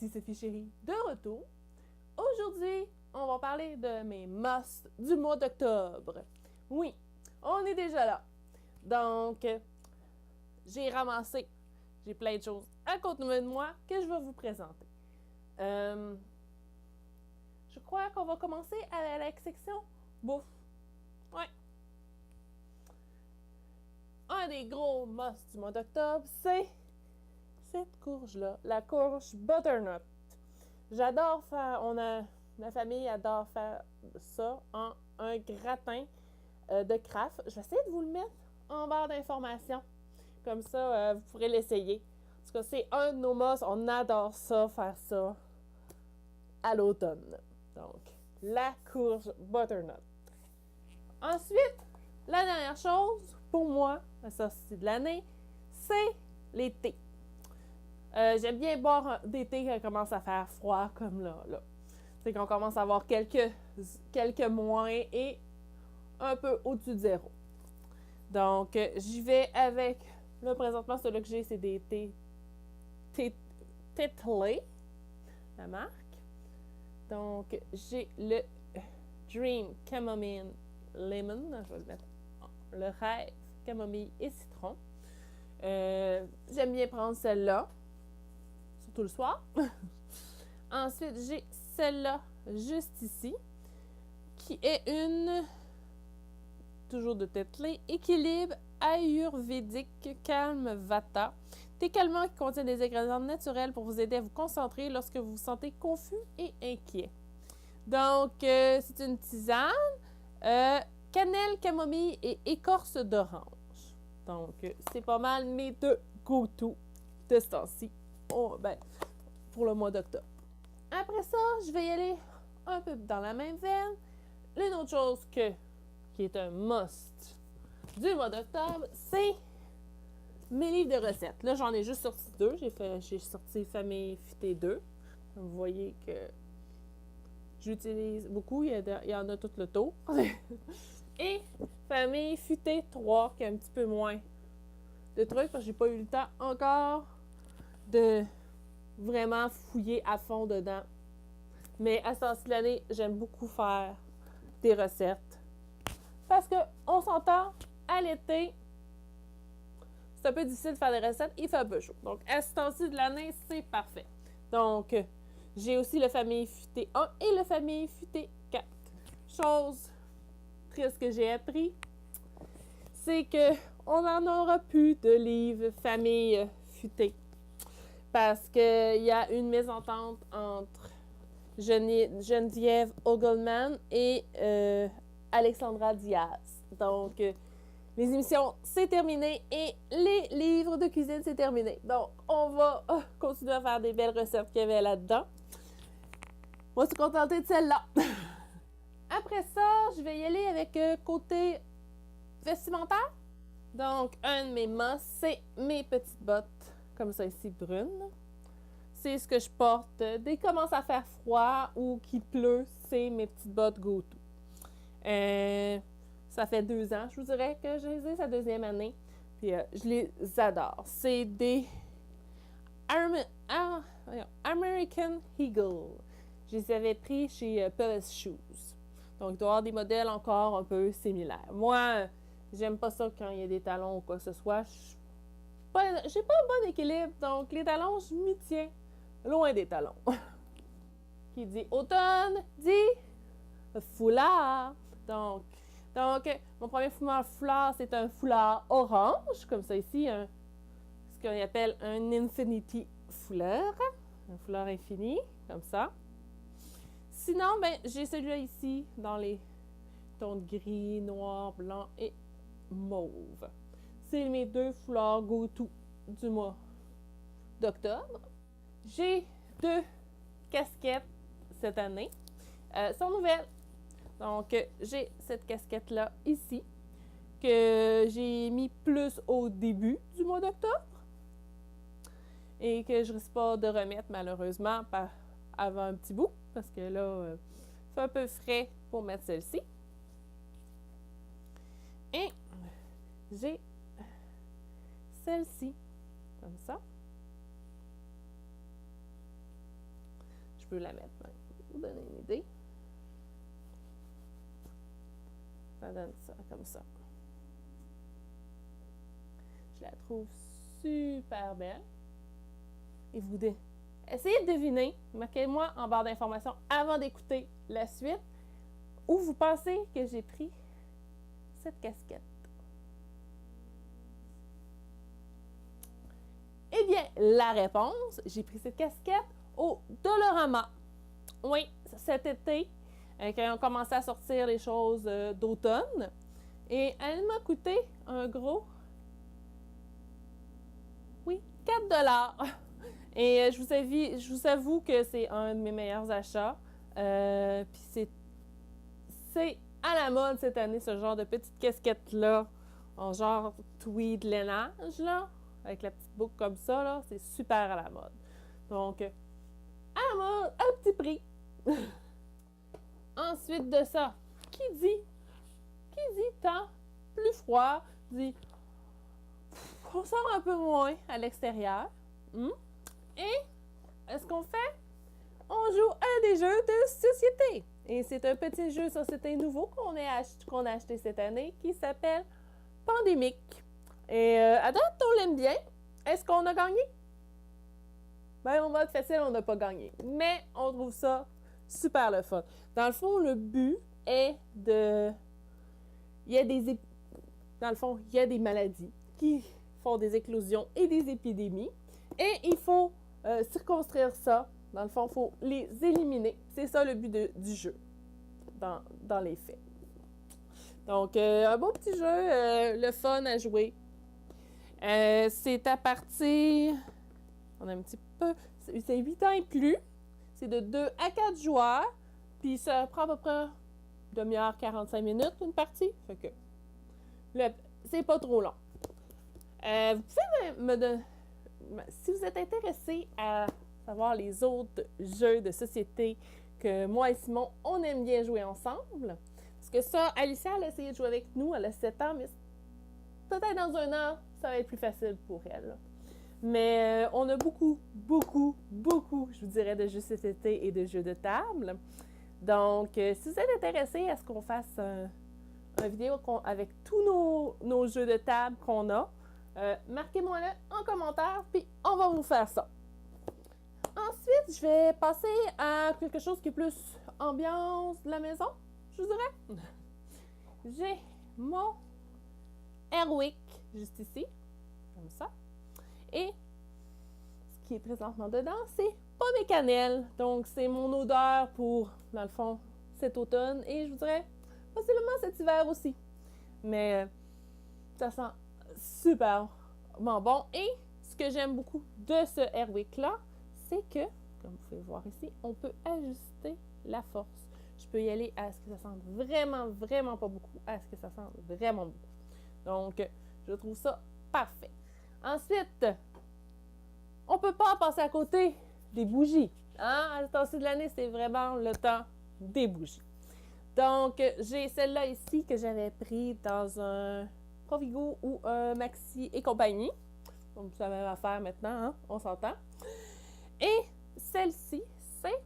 ici Sophie Chérie, de retour. Aujourd'hui, on va parler de mes musts du mois d'octobre. Oui, on est déjà là. Donc, j'ai plein de choses à côté de moi que je vais vous présenter. Je crois qu'on va commencer à la section bouffe. Ouais. Un des gros musts du mois d'octobre, c'est cette courge-là, la courge butternut. J'adore faire, ma famille adore faire ça en un gratin de Kraft. Je vais essayer de vous le mettre en barre d'informations. Comme ça, vous pourrez l'essayer. En tout cas, c'est un de nos musts. On adore ça, faire ça à l'automne. Donc, la courge butternut. Ensuite, la dernière chose, pour moi, la sortie de l'année, c'est les thés. J'aime bien boire des thés quand il commence à faire froid, comme là. C'est qu'on commence à avoir quelques moins et un peu au-dessus de zéro. Donc, j'y vais avec, là, présentement, celui que j'ai, c'est des thés Tetley, la marque. Donc, j'ai le Dream Chamomile Lemon, je vais le mettre, le rêve, camomille et citron. J'aime bien prendre celle-là, surtout le soir. Ensuite, j'ai celle-là, juste ici, qui est une, toujours de Tetley, équilibre ayurvédique calme vata. Thé calmant qui contient des ingrédients naturels pour vous aider à vous concentrer lorsque vous vous sentez confus et inquiet. Donc, c'est une tisane, cannelle, camomille et écorce d'orange. Donc, c'est pas mal mes deux go-to de ce temps-ci, pour le mois d'octobre. Après ça, je vais y aller un peu dans la même veine. L'une autre chose qui est un must du mois d'octobre, c'est mes livres de recettes. Là, j'en ai juste sorti 2. J'ai sorti Famille Futée 2. Vous voyez que j'utilise beaucoup. Il y en a tout le tour. Et Famille Futée 3, qui a un petit peu moins de trucs, parce que j'ai pas eu le temps encore de vraiment fouiller à fond dedans. Mais à ce temps-ci de l'année, j'aime beaucoup faire des recettes. Parce qu'on s'entend, à l'été, c'est un peu difficile de faire des recettes, il fait un peu chaud. Donc, à ce temps-ci de l'année, c'est parfait. Donc, j'ai aussi le Famille Futée 1 et le Famille Futée 4. Chose triste que j'ai appris, c'est qu'on n'en aura plus de livres Famille Futée. Parce qu'il y a une mésentente entre Geneviève Ogleman et Alexandra Diaz. Donc, les émissions, c'est terminé et les livres de cuisine, c'est terminé. Donc, on va continuer à faire des belles recettes qu'il y avait là-dedans. On va se contenter de celle-là. Après ça, je vais y aller avec côté vestimentaire. Donc, un de mes musts, c'est mes petites bottes, comme ça ici, brunes. C'est ce que je porte dès qu'il commence à faire froid ou qu'il pleut, c'est mes petites bottes go-to. Ça fait 2 ans, je vous dirais, que je les ai, sa 2e année. Puis je les adore. C'est des American Eagle. Je les avais pris chez Palace Shoes. Donc, il doit y avoir des modèles encore un peu similaires. Moi, j'aime pas ça quand il y a des talons ou quoi que ce soit. J'ai pas un bon équilibre. Donc, les talons, je m'y tiens loin des talons. Qui dit automne, dit foulard. Donc, mon premier foulard, c'est un foulard orange, comme ça ici, ce qu'on appelle un infinity foulard, un foulard infini, comme ça. Sinon, j'ai celui-là ici, dans les tons de gris, noir, blanc et mauve. C'est mes 2 foulards go-to du mois d'octobre. J'ai 2 casquettes cette année. Sont nouvelles. Donc, j'ai cette casquette-là ici, que j'ai mis plus au début du mois d'octobre et que je risque pas de remettre malheureusement avant un petit bout, parce que là, c'est un peu frais pour mettre celle-ci. Et j'ai celle-ci, comme ça. Je peux la mettre même, pour vous donner une idée. Ça donne ça, comme ça. Je la trouve super belle. Et vous essayez de deviner, marquez-moi en barre d'informations avant d'écouter la suite, où vous pensez que j'ai pris cette casquette. Eh bien, la réponse, j'ai pris cette casquette au Dollarama. Oui, cet été, quand on commençait à sortir les choses d'automne. Et elle m'a coûté un gros, oui, 4 $. Et je vous avoue que c'est un de mes meilleurs achats. Puis c'est à la mode cette année, ce genre de petite casquette-là, en genre tweed lainage, là, avec la petite boucle comme ça, là, c'est super à la mode. Donc, à la mode, à petit prix. Ensuite de ça, qui dit temps plus froid, dit on sort un peu moins à l'extérieur. Et ce qu'on fait, on joue à des jeux de société. Et c'est un petit jeu de société nouveau qu'on a acheté cette année qui s'appelle Pandémique. Et à date, on l'aime bien. Est-ce qu'on a gagné? Ben, on va être facile, on n'a pas gagné. Mais on trouve ça super le fun. Dans le fond, le but est de... Dans le fond, il y a des maladies qui font des éclosions et des épidémies. Et il faut circonscrire ça. Dans le fond, il faut les éliminer. C'est ça le but du jeu, dans les faits. Donc, un beau petit jeu, le fun à jouer. C'est à partir... On a un petit peu... C'est 8 ans et plus. C'est de 2 à 4 joueurs. Puis ça prend à peu près demi-heure, 45 minutes, une partie. Fait que c'est pas trop long. Vous pouvez si vous êtes intéressé à savoir les autres jeux de société que moi et Simon, on aime bien jouer ensemble. Parce que ça, Alicia, elle a essayé de jouer avec nous, elle a 7 ans, mais peut-être dans 1 an, ça va être plus facile pour elle. Mais on a beaucoup, je vous dirais, de jeux de société et de jeux de table. Donc, si vous êtes intéressé à ce qu'on fasse une vidéo avec tous nos jeux de table qu'on a, marquez-moi-le en commentaire, puis on va vous faire ça. Ensuite, je vais passer à quelque chose qui est plus ambiance de la maison, je vous dirais. J'ai mon Airwick juste ici, comme ça. Et ce qui est présentement dedans, c'est pomme et cannelle. Donc, c'est mon odeur pour, dans le fond, cet automne. Et je vous dirais, possiblement cet hiver aussi. Mais ça sent super bon. Et ce que j'aime beaucoup de ce Airwick-là, c'est que, comme vous pouvez voir ici, on peut ajuster la force. Je peux y aller à ce que ça sente vraiment pas beaucoup, à ce que ça sente vraiment beaucoup. Donc, je trouve ça parfait. Ensuite, on ne peut pas passer à côté des bougies. À ce temps-ci de l'année, c'est vraiment le temps des bougies. Donc, j'ai celle-là ici que j'avais pris dans un Provigo ou un Maxi et compagnie. Donc, c'est la même affaire maintenant, hein? On s'entend. Et celle-ci, c'est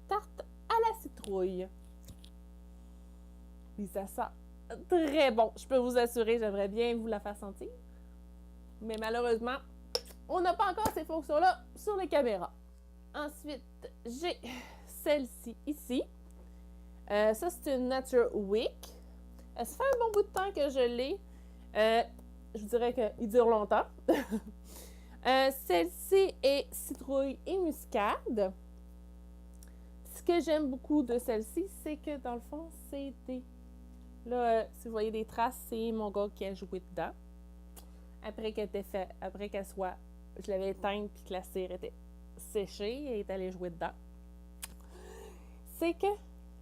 tarte à la citrouille. Puis ça sent très bon. Je peux vous assurer, j'aimerais bien vous la faire sentir. Mais malheureusement, on n'a pas encore ces fonctions-là sur les caméras. Ensuite, j'ai celle-ci ici. Ça, c'est une Nature Wick. Ça fait un bon bout de temps que je l'ai. Je vous dirais qu'il dure longtemps. Celle-ci est citrouille et muscade. Ce que j'aime beaucoup de celle-ci, c'est que dans le fond, c'est des... Là, si vous voyez des traces, c'est mon gars qui a joué dedans. Après qu'elle soit... Je l'avais éteinte puis que la cire était séchée, il est allé jouer dedans. C'est que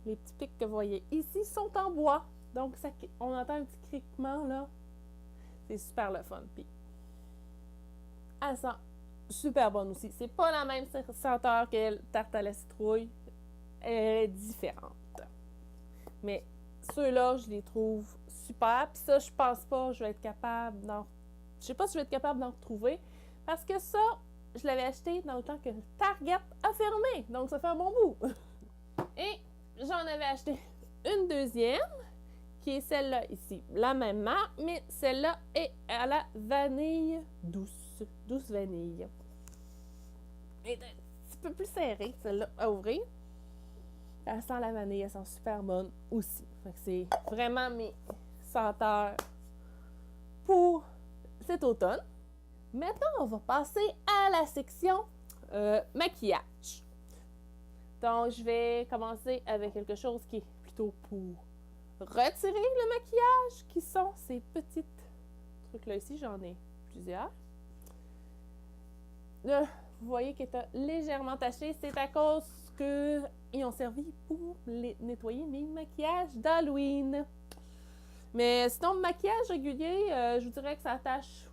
les petits pics que vous voyez ici sont en bois. Donc, on entend un petit criquement, là. C'est super le fun. Puis, elle sent super bonne aussi. C'est pas la même senteur que tarte à la citrouille. Elle est différente. Mais ceux-là, je les trouve super. Puis ça, je pense pas que je vais être capable d'en... Je sais pas si je vais être capable d'en retrouver. Parce que ça, je l'avais acheté dans le temps que Target a fermé. Donc, ça fait un bon bout. Et j'en avais acheté une deuxième, qui est celle-là ici. La même marque, mais celle-là est à la vanille douce. Douce vanille. Elle est un petit peu plus serrée, celle-là, à ouvrir. Elle sent la vanille, elle sent super bonne aussi. Fait que c'est vraiment mes senteurs pour cet automne. Maintenant, on va passer à la section maquillage. Donc, je vais commencer avec quelque chose qui est plutôt pour retirer le maquillage, qui sont ces petits trucs-là ici. J'en ai plusieurs. Là, vous voyez qu'il est légèrement taché. C'est à cause qu'ils ont servi pour nettoyer mes maquillages d'Halloween. Mais sinon, le maquillage régulier, je vous dirais que ça attache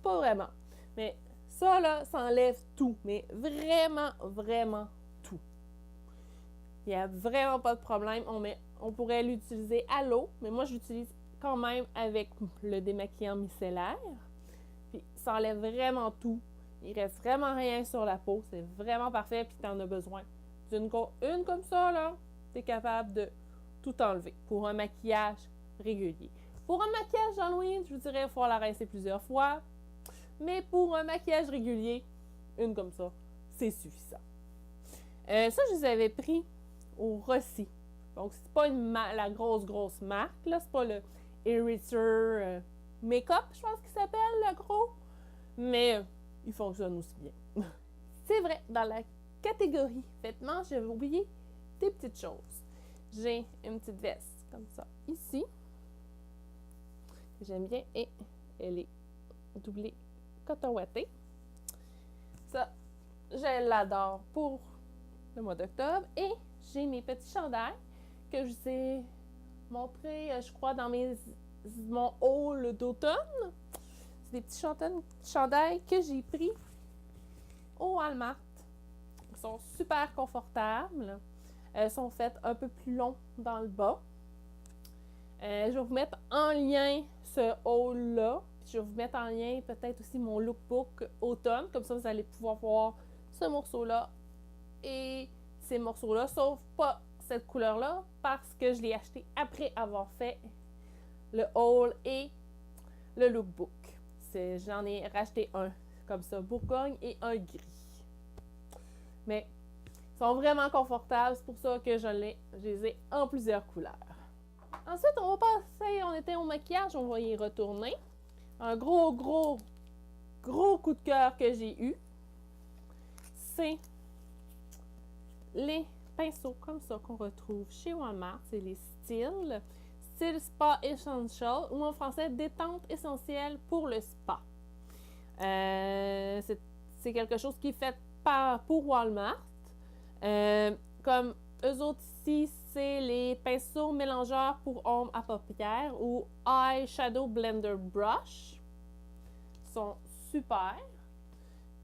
pas vraiment. Mais ça, là, ça enlève tout. Mais vraiment, vraiment tout. Il n'y a vraiment pas de problème. On pourrait l'utiliser à l'eau, mais moi, je l'utilise quand même avec le démaquillant micellaire. Puis, ça enlève vraiment tout. Il reste vraiment rien sur la peau. C'est vraiment parfait, puis tu en as besoin. Une comme ça, là, tu es capable de tout enlever pour un maquillage régulier. Pour un maquillage d'Halloween, je vous dirais qu'il faut la rincer plusieurs fois. Mais pour un maquillage régulier, une comme ça, c'est suffisant. Ça, je les avais pris au Rossi. Donc, c'est pas la grosse marque, là. C'est pas le Eraser Makeup, je pense qu'il s'appelle, le gros. Mais il fonctionne aussi bien. C'est vrai, dans la catégorie vêtements, j'avais oublié des petites choses. J'ai une petite veste comme ça ici, que j'aime bien, et elle est doublée coton ouaté. Ça, je l'adore pour le mois d'octobre. Et j'ai mes petits chandails que je vous ai montrés, je crois, dans mon haul d'automne. C'est des petits chandails que j'ai pris au Walmart. Ils sont super confortables. Ils sont faits un peu plus longs dans le bas. Je vais vous mettre en lien ce haul-là. Je vais vous mettre en lien peut-être aussi mon lookbook automne. Comme ça, vous allez pouvoir voir ce morceau-là et ces morceaux-là, sauf pas cette couleur-là, parce que je l'ai acheté après avoir fait le haul et le lookbook. J'en ai racheté un comme ça, bourgogne et un gris. Mais ils sont vraiment confortables, c'est pour ça que je les ai en plusieurs couleurs. Ensuite, on va passer, on était au maquillage, on va y retourner. Un gros coup de cœur que j'ai eu, c'est les pinceaux comme ça qu'on retrouve chez Walmart. C'est les Style Spa Essential, ou en français, détente essentielle pour le spa. C'est quelque chose qui est fait pour Walmart. Comme eux autres ici, c'est les pinceaux mélangeurs pour ombre à paupières ou Eye Shadow Blender Brush. Ils sont super.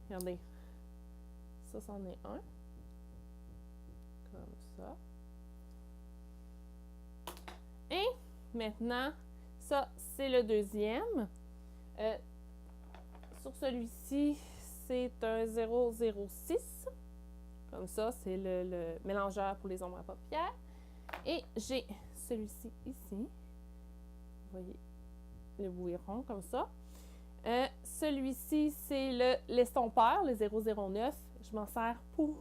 Regardez. Ça, c'en est un. Comme ça. Et maintenant, ça, c'est le deuxième. Sur celui-ci, c'est un 006. Comme ça, c'est le mélangeur pour les ombres à paupières. Et j'ai celui-ci ici. Vous voyez le bouillon comme ça. Celui-ci, c'est l'estompeur, le 009. Je m'en sers pour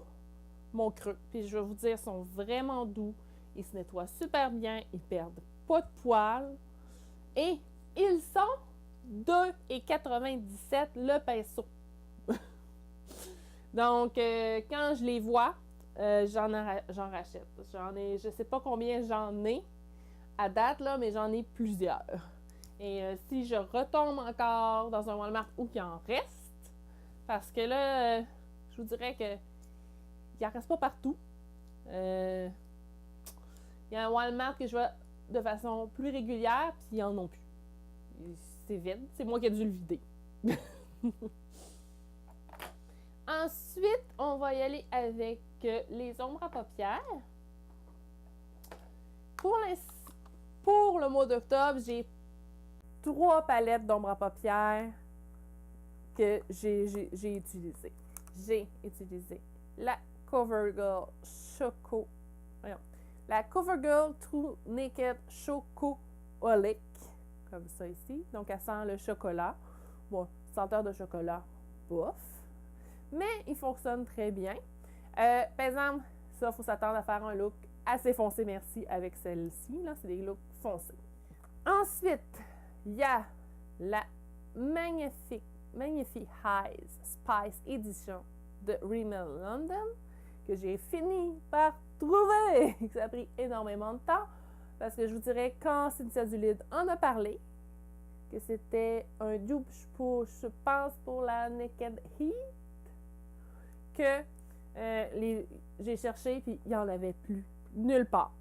mon creux. Puis je vais vous dire, ils sont vraiment doux. Ils se nettoient super bien. Ils perdent pas de poils. Et ils sont 2,97 le pinceau. Donc, quand je les vois, j'en rachète. Je sais pas combien j'en ai à date, là, mais j'en ai plusieurs. Et si je retombe encore dans un Walmart où il en reste, parce que là, je vous dirais que il en reste pas partout. Il y a un Walmart que je vois de façon plus régulière, puis ils en ont plus. C'est vide. C'est moi qui ai dû le vider. Ensuite, on va y aller avec les ombres à paupières. Pour le mois d'octobre, j'ai 3 palettes d'ombres à paupières que j'ai utilisé. J'ai utilisé la CoverGirl la CoverGirl True Naked Chocoholic, comme ça ici. Donc, elle sent le chocolat. Bon, senteur de chocolat, bof. Mais il fonctionne très bien. Par exemple, ça, il faut s'attendre à faire un look assez foncé, merci, avec celle-ci. Là, c'est des looks foncés. Ensuite, il y a la Magnifique Highs Spice Edition de Rimmel London que j'ai fini par trouver. Ça a pris énormément de temps parce que je vous dirais, quand Cynthia Dulide en a parlé, que c'était un dupe pour, je pense, pour la Naked Heat, que j'ai cherché puis il n'y en avait plus nulle part.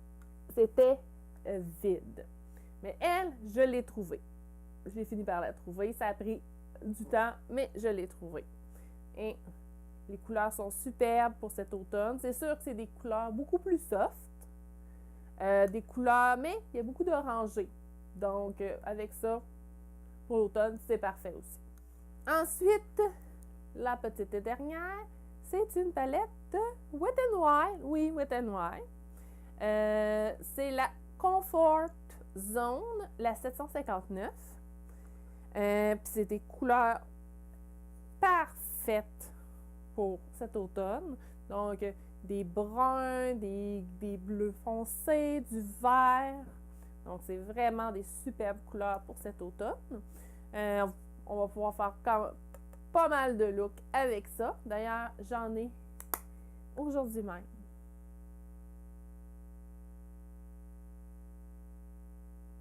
C'était vide. Mais elle, je l'ai trouvée. J'ai fini par la trouver. Ça a pris du temps, mais je l'ai trouvée. Et les couleurs sont superbes pour cet automne. C'est sûr que c'est des couleurs beaucoup plus soft. Des couleurs, mais il y a beaucoup d'orangé. Donc, avec ça, pour l'automne, c'est parfait aussi. Ensuite, la petite dernière, c'est une palette de Wet n Wild. Oui, Wet n Wild. C'est la Comfort Zone, la 759. Puis c'est des couleurs parfaites pour cet automne. Donc, des bruns, des bleus foncés, du vert. Donc, c'est vraiment des superbes couleurs pour cet automne. On va pouvoir faire pas mal de looks avec ça. D'ailleurs, j'en ai aujourd'hui même.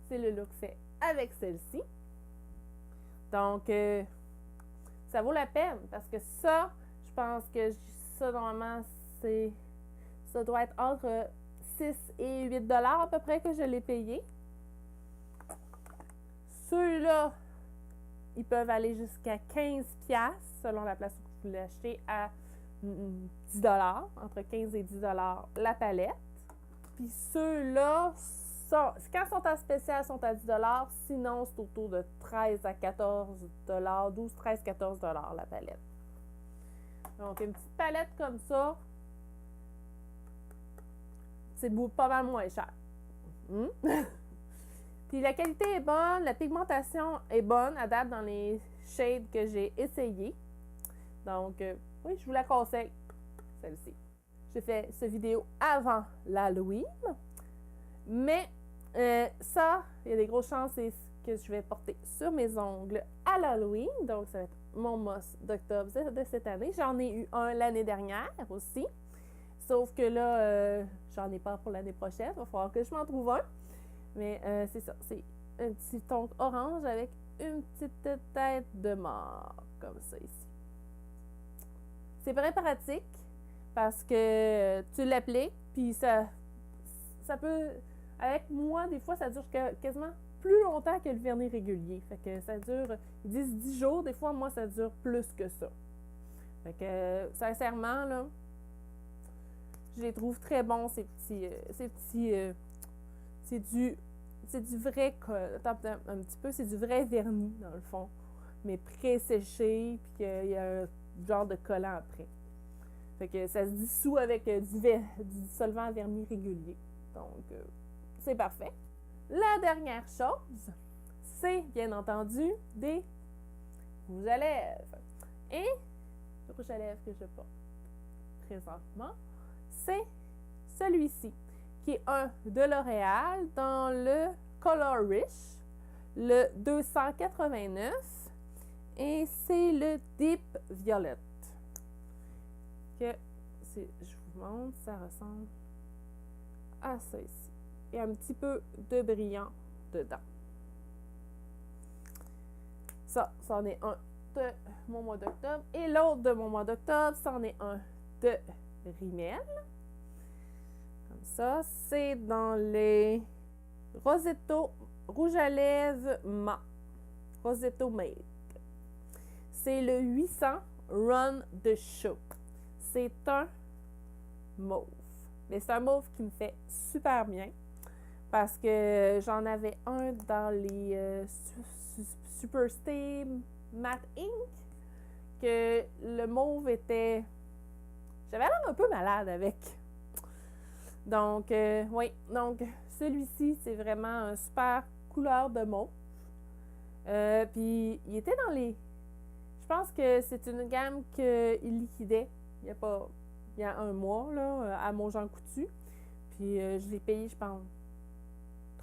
C'est le look fait avec celle-ci. Donc, ça vaut la peine parce que ça, je pense que ça, normalement, ça doit être entre 6 et 8 $ à peu près que je l'ai payé. Ceux-là, ils peuvent aller jusqu'à 15$ selon la place où vous l'achetez à 10 $, entre 15 et 10 $ la palette. Puis ceux-là, quand ils sont en spécial, sont à 10 $, sinon c'est autour de 13 à 14 $, 12, 13, 14 $ la palette. Donc une petite palette comme ça, c'est pas mal moins cher. Puis la qualité est bonne, la pigmentation est bonne à date dans les shades que j'ai essayé. Donc, oui, je vous la conseille, celle-ci. J'ai fait cette vidéo avant l'Halloween, mais ça, il y a des grosses chances que je vais porter sur mes ongles à l'Halloween. Donc, ça va être mon moss d'octobre de cette année. J'en ai eu un l'année dernière aussi. Sauf que là, j'en ai pas pour l'année prochaine. Il va falloir que je m'en trouve un. Mais c'est ça. C'est un petit ton orange avec une petite tête de mort. Comme ça ici. C'est très pratique parce que tu l'appliques. Puis ça peut... Avec moi, des fois, ça dure quasiment plus longtemps que le vernis régulier. Fait que ça dure... Ils disent 10 jours. Des fois, moi, ça dure plus que ça. Fait que, sincèrement, là... Je les trouve très bons, ces petits c'est du vrai, un petit peu, c'est du vrai vernis, dans le fond, mais pré-séché, puis qu'il y a un genre de collant après. Fait que ça se dissout avec du solvant à vernis régulier. Donc, c'est parfait. La dernière chose, c'est, bien entendu, des rouges à lèvres. Et le rouge à lèvres que je porte présentement, c'est celui-ci, qui est un de L'Oréal dans le Color Rich, le 289, et c'est le Deep Violet. Je vous montre, ça ressemble à ça ici. Et un petit peu de brillant dedans. Ça, c'en est un de mon mois d'octobre. Et l'autre de mon mois d'octobre, c'en est un de Rimmel. Comme ça, c'est dans les Rosetto rouge à lèvres mat. Rosetto Made. C'est le 800 Run the Show. C'est un mauve. Mais c'est un mauve qui me fait super bien parce que j'en avais un dans les Super Stay Matte Ink. que le mauve était... J'avais l'air un peu malade avec. Donc, oui. Donc, celui-ci, c'est vraiment un super couleur de mauve. Puis, il était dans les... Je pense que c'est une gamme qu'il liquidait il y a un mois, là, à mon Jean Coutu. Puis, je l'ai payé, je pense,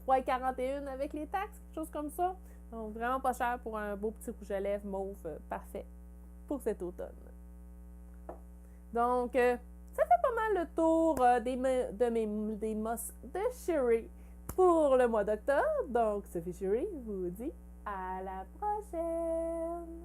3,41 avec les taxes, quelque chose comme ça. Donc, vraiment pas cher pour un beau petit rouge à lèvres mauve parfait pour cet automne. Donc, ça fait pas mal le tour des mosses de Sherry pour le mois d'octobre. Donc, Sophie Sherry vous dit à la prochaine!